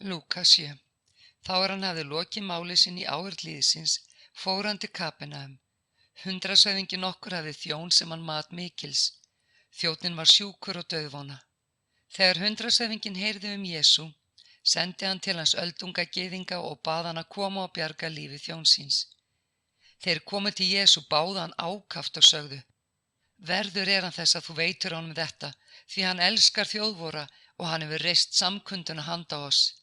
Lúkas 7. Þá hann hafði lokið máli sín í áheyrn lýðsins, fór hann til Kapernaum. Hundraðshöfðingi nokkur hafði þjón sem hann mat mikils. Þjónninn var sjúkur og dauðvona. Þegar hundraðshöfðinginn heyrði Jesú, sendi hann til hans öldunga gyðinga og bað hann að koma og bjarga lífi þjóns síns. Þeir komu til Jesú, báðu hann ákaft og sögðu: Verður hann þess að þú veitir honum þetta, því hann elskar þjóðvora og hann hefur reist samkunduna handa oss.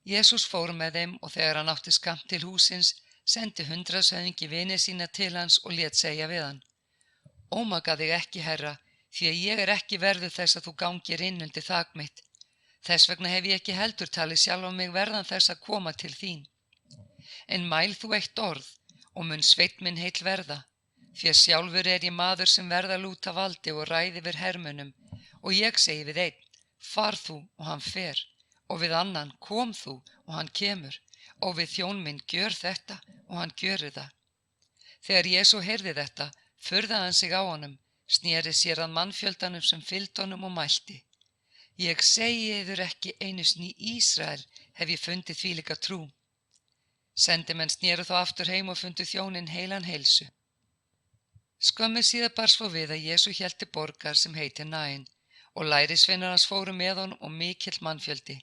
Jesús fór með þeim og þegar hann átti skammt til húsins, sendi hundraðshöfðingi vini sína til hans og lét segja við hann: Ómaka þig ekki, herra, því að ég ekki verður þess að þú gangir inn undir þak mitt. Þess vegna hef ég ekki heldur talið sjálfa mig verðan þess að koma til þín. En mæl þú eitt orð og mun sveinn minn heill verða, því að sjálfur ég maður sem verða lúta valdi og ræði yfir hermunum, og ég segi við einn: Far þú, og hann fer, og við annan: Kom þú, og hann kemur, og við þjón minn: Gjör þetta, og hann gjörir það. Þegar Jesú heyrði þetta, furðaði hann sig á honum, sneri sér að mannfjöldanum sem fylgdi honum og mælti: Ég segi yður, ekki einu sinni í Ísrael hef ég fundið þvílíka trú. Sendimenn sneru þá aftur heim og fundu þjóninn heilan heilsu. Skömmu síðar bar svo við að Jesú hélt til borgar sem heitir Naín, og lærisveinar hans fóru með honum og mikill mannfjöldi.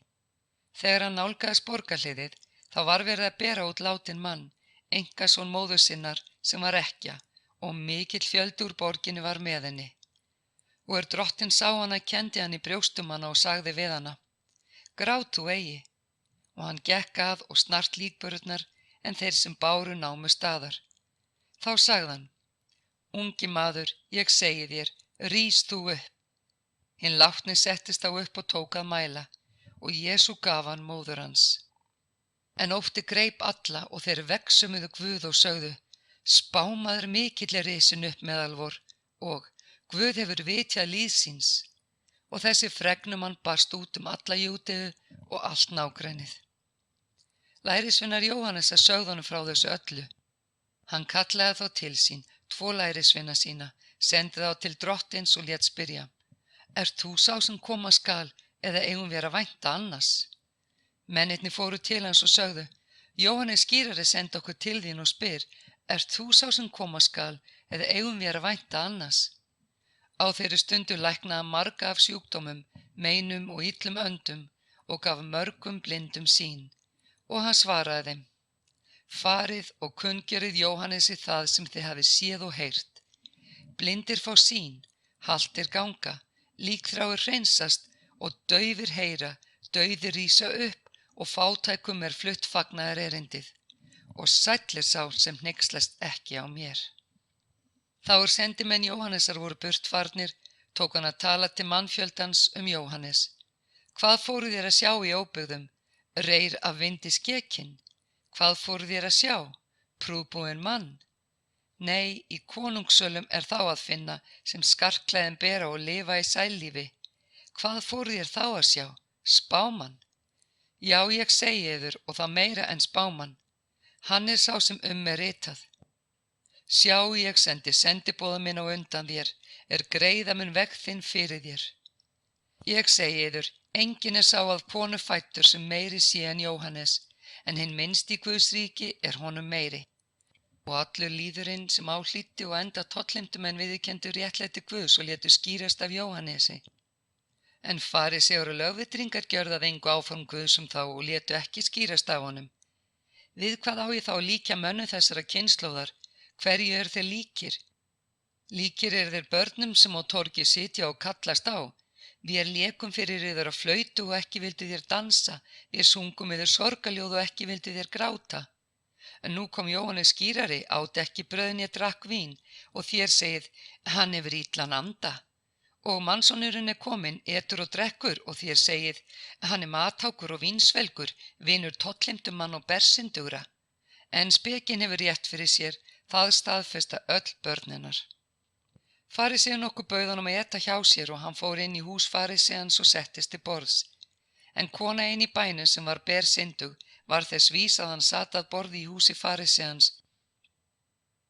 Þegar hann nálgaðist borgarhliðið, þá var verið að bera út látinn mann, einkason móður sinnar sem var ekkja, og mikill fjöldi úr borginni var með henni. Og drottinn sá hana, kenndi hann í brjóstum hana og sagði við hana: Grát þú eigi. Og hann gekk að og snart líkbörurnar, en þeir sem báru námu staðar. Þá sagði hann: Ungi maður, ég segi þér, rís þú upp. Hinn látni settist þá upp og tók að mæla, og Jesú gaf hann móður hans. En ótti greip alla og þeir vegsumuðu Guð og sögðu: Spámaður mikill risin upp meðal vor, og Guð hefur vitjað líð síns. Og þessi fregnumann barst út alla Júdeu og allt nágrennið. Lærisveinar Jóhannesar sögðu honum frá þessu öllu. Hann kallaði þá til sín 2 lærisveina sína, sendi þá til drottins og lét spyrja: Ert þú sá sem koma skal, eða eigum við að vænta annars? Mennirnir fóru til hans og sögðu: Jóhannes skírari sendi okkur til þín og spyr: Ert þú sá sem koma skal, eða eigum við að vænta annars? Á þeirri stundu læknaði hann marga af sjúkdómum, meinum og illum öndum og gaf mörgum blindum sýn. Og hann svaraði þeim: Farið og kunngerið Jóhannesi það sem þið hafið séð og heyrt. Blindir fá sýn, haltir ganga, líkþráir hreinsast og daufir heyra, dauðir rísa upp og fátækum flutt fagnaðar erindið. Og sæll sá sem hneykslast ekki á mér. Þá sendimenn Jóhannesar voru burtfarnir, tók hann að tala til mannfjöldans Jóhannes. Hvað fóru þér að sjá í óbyggðum? Reyr af vindi skekinn? Hvað fóru þér að sjá? Prúðbúinn mann? Nei, í konungssölum þá að finna sem skartklæðin bera og lifa í sællífi. Hvað fóru þér þá að sjá? Spámann? Já, ég segi yður, og það meira en spámann. Hann sá sem ritað. Sjá, ég sendi sendiboða minn á undan þér, greiða mun veg þinn fyrir þér. Ég segi yður, enginn sá að konu fæddur sem meiri sé en Jóhannes, en hinn minnst í Guðs ríki honum meiri. Og allur lýðurinn sem áhlýddi og enda tollheimtumenn viðurkenndu réttlæti Guðs og létu skýrast af Jóhannesi. En fariseur og lögvitringar gjörðu að engu áform Guðs þá og létu ekki skýrast af honum. Við hvað á ég þá að líkja mönnum þessara kynslóðar? Hverju þeir líkir? Líkir þeir börnum sem á torgi sitja og kallast á: Vér lékum fyrir yður á flautu og ekki vildu þér dansa, vér sungum yður sorgaljóð og ekki vildu þér gráta. En nú kom Jóhannes skírari, át ekki brauð né drakk vín, og þér segið: Hann hefur illan anda. Og mannssonurinn kominn, etur og drekkur, og þér segið: Hann mathákur og vínsvelgur, vinur tollheimtumann og bersindugra. En spekin hefur rétt fyrir sér, það staðfesta öll börn hennar. Fariseinn nokkuð bauð honum að eta hjá sér og hann fór inn í hús fariseans og settist til borðs. En kona ein í bænum sem var bersyndug var þess vís að hann sat að borði í húsi fariseans.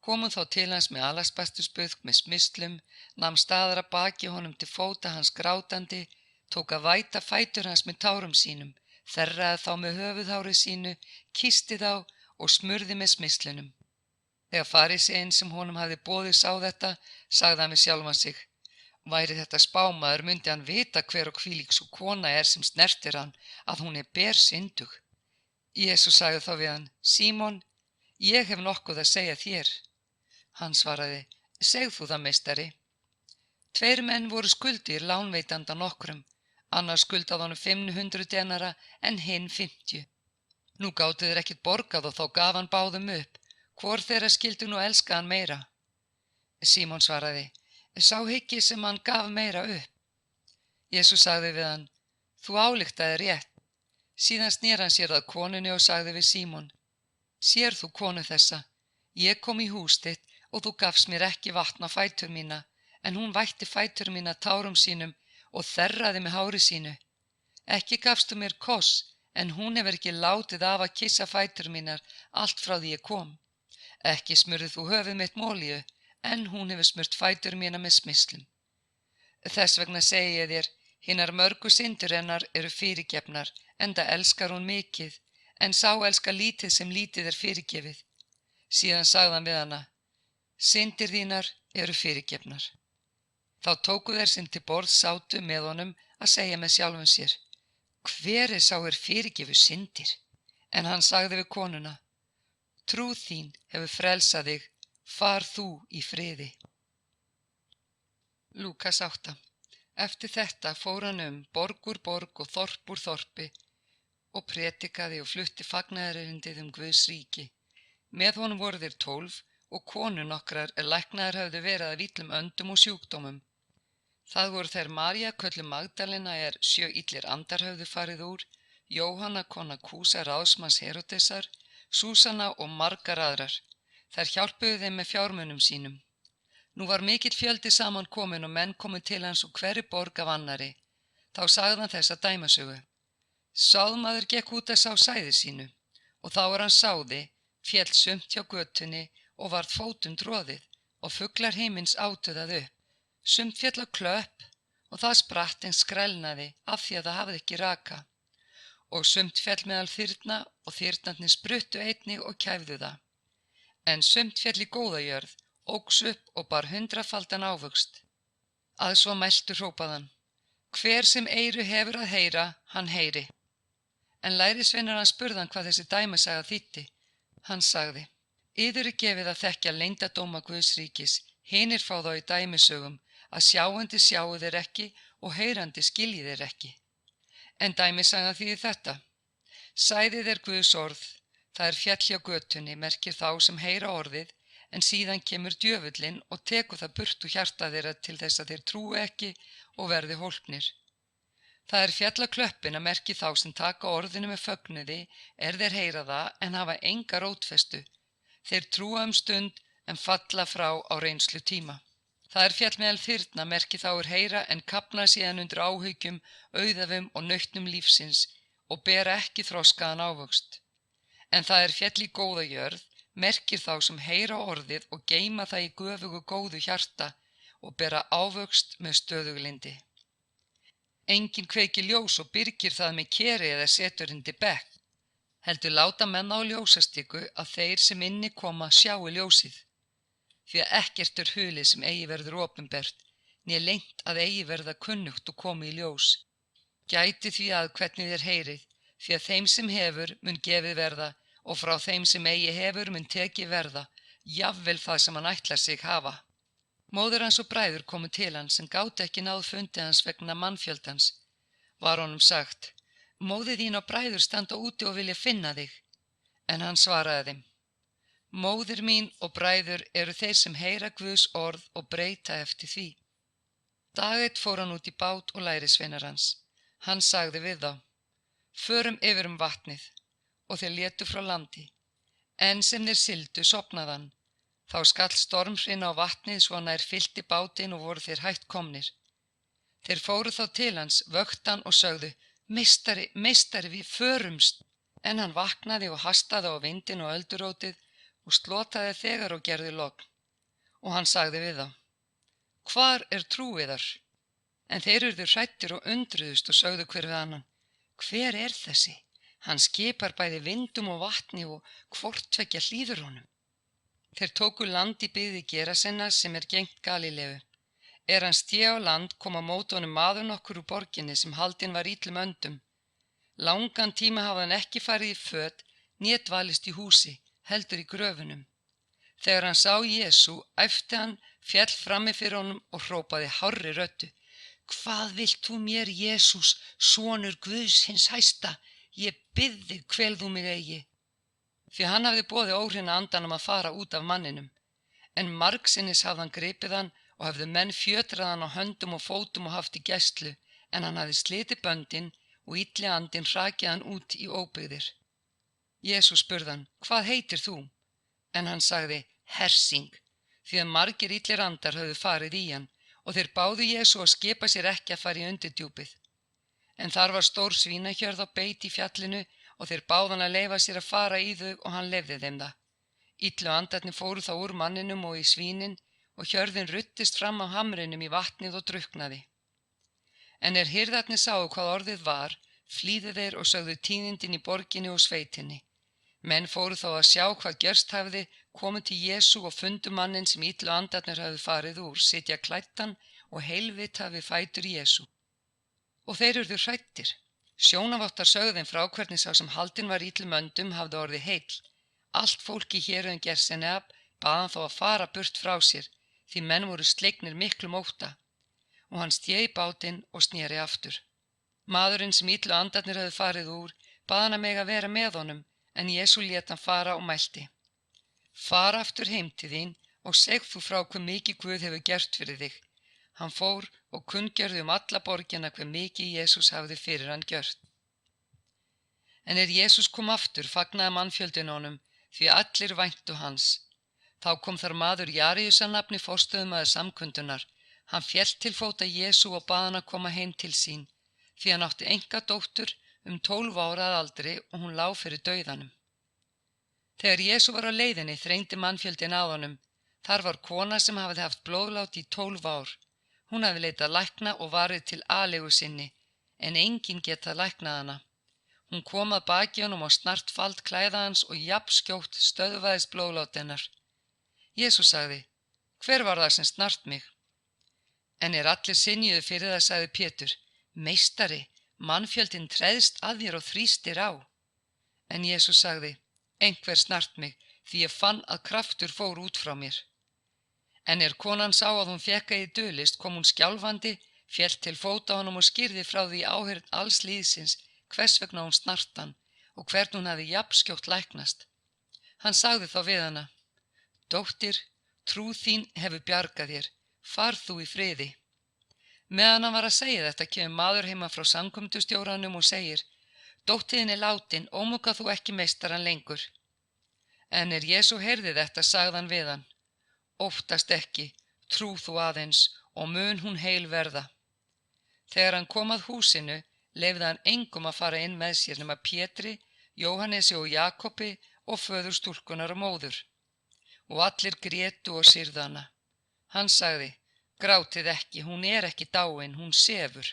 Kom hún þá til hans með alaspastusbuðk með smyslum, nam staðar að baki honum til fóta hans grátandi, tók að væta fætur hans með tárum sínum, þerraði þá með höfuðhári sínu, kyssti þá og smurði með smyslunum. Þegar faríseinn sem honum hafði boðið sá þetta, sagði hann við sjálfan sig: væri þetta spámaður, mundi hann vita hver og hvílík sú kona er sem snertir hann, að hún er bersyndug. Jesús sagði þá við hann: Símon, ég hef nokkuð að segja þér. Hann svaraði: segð þú það, meistari. 2 menn voru skuldir lánveitanda nokkrum, annar skuldaði honum 500 denara en hinn 50. Nú gátu þeir ekkert borgað og þá gaf hann báðum upp. Hvor þeirra skildu nú elska hann meira? Símon svaraði: sá hyggi sem hann gaf meira upp. Jesús sagði við hann: þú ályktaðir rétt. Síðan snéri hann sér að konunni og sagði við Símon: sér þú konu þessa? Ég kom í hús þitt og þú gafst mér ekki vatn á fætur mína, en hún vætti fætur mína tárum sínum og þerraði með hári sínu. Ekki gafstu mér koss, en hún hefur ekki látið af að kyssa fætur mínar allt frá því ég kom. Ekki smurðir þú höfuð mitt með olíu, en hún hefur smurt fætur mína með smyslum. Þess vegna segi ég þér, hinar mörgu syndir hennar eru fyrirgefnar, enda elskar hún mikið, en sá elskar lítið sem lítið er fyrirgefið. Síðan sagði hann við hana: syndir þínar eru fyrirgefnar. Þá tóku þeir sig til borðs, sátu með honum að segja með sjálfum sér: hver er sá fyrirgefu syndir? En hann sagði við konuna: trú þín hefur frelsað þig, far þú í friði. Lúkas 8. Eftir þetta fór hann borg úr borg og þorp úr þorpi og predikaði og flutti fagnaðarerindið Guðs ríki. Með honum voru þeir 12 og konur nokkrar læknaðar höfðu verið af illum öndum og sjúkdómum. Það voru þær María kölluð Magdalena 7 illir andar höfðu farið úr, Jóhanna kona Kúsa ráðsmanns Heródesar, Súsanna og margar aðrar. Þær hjálpuðu þeim með fjármunum sínum. Nú var mikill fjöldi saman kominn og menn komu til hans úr hverri borg af annarri. Þá sagði hann þessa dæmasögu: sáðmaður gekk út að sá sæði sínu, og þá hann sáði, féll sumt hjá götunni og varð fótum troðið, og fuglar himins átu það upp. Sumt féll á klöpp og það spratt en skrælnaði af því að það hafði ekki raka. Og sumt féll meðal þyrna og þyrnarnir spruttu einnig og kæfðu það. En sumt féll í góða jörð, óx upp og bar 100-faldan ávöxt. Að svo mæltu hrópaði hann: hver sem eyru hefur að heyra, hann heyri. En lærisveinar hans spurði hann hvað þessi dæmisaga þýddi. Hann sagði: yður er gefið að þekkja leyndardóma Guðs ríkis, hinir fá þá í dæmisögum, að sjáandi sjáu þeir ekki og heyrandi skilji þeir ekki. En dæmisagan þýðir þetta: sæðið er Guðs orð, það er fjall hjá götunni, merkir þá sem heyra orðið, en síðan kemur djöfullinn og tekur það burt úr hjarta þeirra til þess að þeir trúi ekki og verði hólpnir. Það er fjall á klöppina, merkir þá sem taka orðinu með fögnuði, þeir heyra það en hafa enga rótfestu. Þeir trúa stund en falla frá á reynslu tíma. Það er fjall meðal þyrna, merkir þá heyra en kafna síðan undir áhyggjum, auðæfum og nautnum lífsins og bera ekki þroskaðan ávöxt. En það er fjall í góða jörð, merkir þá sem heyra orðið og geyma það í göfugu góðu hjarta og bera ávöxt með stöðuglindi. Enginn kveikir ljós og byrgir það með keri eða setur undir bekk, heldur láta menn á ljósastiku að þeir sem inni koma sjái ljósið. Því að ekkert er hulið sem eigi verður opinbert, né leynt að eigi verða kunnugt og komi í ljós. Gæti því að hvernig þér heyrið, því að þeim sem hefur mun gefið verða og frá þeim sem eigi hefur mun tekið verða, jafnvel það sem hann ætlar sig hafa. Móðir hans og bræður komu til hans en gátu ekki náð fundi hans vegna mannfjöldans. Var honum sagt: móðir þín og bræður standa úti og vilja finna þig. En hann svaraði þeim: móðir mín og bræður eru þeir sem heyra Guðs orð og breyta eftir því. Dag einn fór hann út í bát og lærisveinar hans. Hann sagði við þá: förum yfir vatnið, og þeir létu frá landi. En sem þeir sigldu sofnaði hann. Þá skall stormhrina á vatnið svo nær fyllti bátinn og voru þeir hætt komnir. Þeir fóru þá til hans, vöktu hann og sögðu: meistari, meistari, við förumst. En hann vaknaði og hastaði á vindinn og öldurótið og slotaði þegar og gerði logn. Og hann sagði við þá: hvar er trú yðar? En þeir urðu hræddir og undruðust og sögðu hver við annan: Hver er þessi? Hann skipar bæði vindum og vatni og hvort tveggja hlýður honum. Þeir tóku land í byggði Gerasenar sem gegnt Galíleu. Hann sté á land kom á móti honum maður nokkur úr borginni sem haldinn var illum öndum. Langan tíma hafði hann ekki farið í föt, né dvalist í húsi, heldur í gröfunum. Þegar hann sá Jesú, æpti hann, féll frammi fyrir honum og hrópaði hárri röddu: Hvað vilt þú mér, Jesús, sonur Guðs hins hæsta? Ég bið þig, hvel þú mig eigi. Því hann hafði boðið óhreina andanum að fara út af manninum. En margsinnis hafði hann gripið hann og hafði menn fjötrað hann á höndum og fótum og haft í gæslu, en hann hafði slitið böndin og illi andinn hrakið hann út í óbyggðir. Jesús spurði hann: Hvað heitir þú? En hann sagði: Hersing, því að margir illir andar höfðu farið í hann, og þeir báðu Jesú að skipa sér ekki að fara í undirdjúpið. En þar var stór svínahjörð á beit í fjallinu og þeir báðu hann að leyfa sér að fara í þau og hann leyfði þeim það. Illu andarnir fóru þá úr manninum og í svínin og hjörðin ruddist fram á hamrinum í vatnið og drukknaði. En hirðarnir sáu hvað orðið var, flýðu þeir og sögðu tíðindin í borginni og sveitinni. Menn fóru þá að sjá hvað gjörst hafði, komu til Jesú og fundu manninn sem illu andarnir hafði farið úr, sitja klæddan og heilvita við fætur Jesú. Og þeir urðu hræddir. Sjónavottar sögðu þeim frá hvernig sá sem haldinn var illum öndum hafði orðið heill. Allt fólk í héruðin Gerseneab bað hann þó að fara burt frá sér, því menn voru slegnir miklum ótta. Og hann sté í bátinn og sneri aftur. Maðurinn sem illu andarnir hafði farið úr bað hann að mega vera með honum, en Jesú lét hann fara og mælti: Far aftur heim til þín og segð þú frá hve mikið Guð hefur gert fyrir þig. Hann fór og kunngjörði alla borgina hve mikið Jesús hafði fyrir hann gjört. En Jesús kom aftur, fagnaði mannfjöldinn honum, því allir væntu hans. Þá kom þar maður Jaríus að nafni forstöðumaður samkundunar. Hann féll til fóta Jesú og bað hann að koma heim til sín, því hann átti eingadóttur 12 ára að aldri og hún lá fyrir dauðanum. Þegar Jesú var á leiðinni þrengdi mannfjöldinn að honum. Þar var kona sem hafði haft blóðlát í 12 ár. Hún hafði leitað lækna og varið til alegu sinni, en enginn getað læknað hana. Hún kom að baki honum og snart fald klæða hans og jafnskjótt stöðvaðist blóðlát hennar. Jesús sagði: Hver var það sem snart mig? En allir synjuðu fyrir það, sagði Pétur: Meistari, mannfjöldinn treðst að þér og þrýstir á. En Jesús sagði: Einhver snart mig, því ég fann að kraftur fór út frá mér. En konan sá að hún fékk eigi dulist, kom hún skjálfandi, féll til fóta honum og skýrði frá því áheyrn alls liðsins hvers vegna hún snart hann og hvern hún hafði jafnskjótt læknast. Hann sagði þá við hana: Dóttir, trú þín hefur bjargað þér, far þú í friði. Meðan hann var að segja þetta kemur maður heima frá samkomdustjóranum og segir: Dóttiðin er látin, ómuga þú ekki meistarann lengur. En Jesú heyrði þetta, sagði hann við hann: Óttast ekki, trú þú aðeins og mun hún heil verða. Þegar hann kom að húsinu, leyfði hann engum að fara inn með sér nema Pétri, Jóhannesi og Jakobi og föður stúlkunnar og móður. Og allir grétu og syrðu hana. Hann sagði: Grátið ekki, hún er ekki dáin, hún sefur.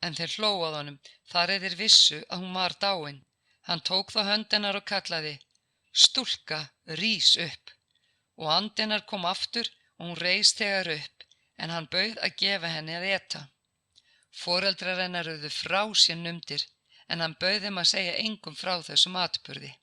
En þeir hlógu að honum, þar þeir vissu að hún var dáin. Hann tók þá hönd hennar og kallaði: Stúlka, rís upp. Og andi hennar kom aftur og hún reis þegar upp, en hann bauð að gefa henni að eta. Foreldrar hennar urðu frá sér numdir, en hann bauð þeim að segja engum frá þessum atburði.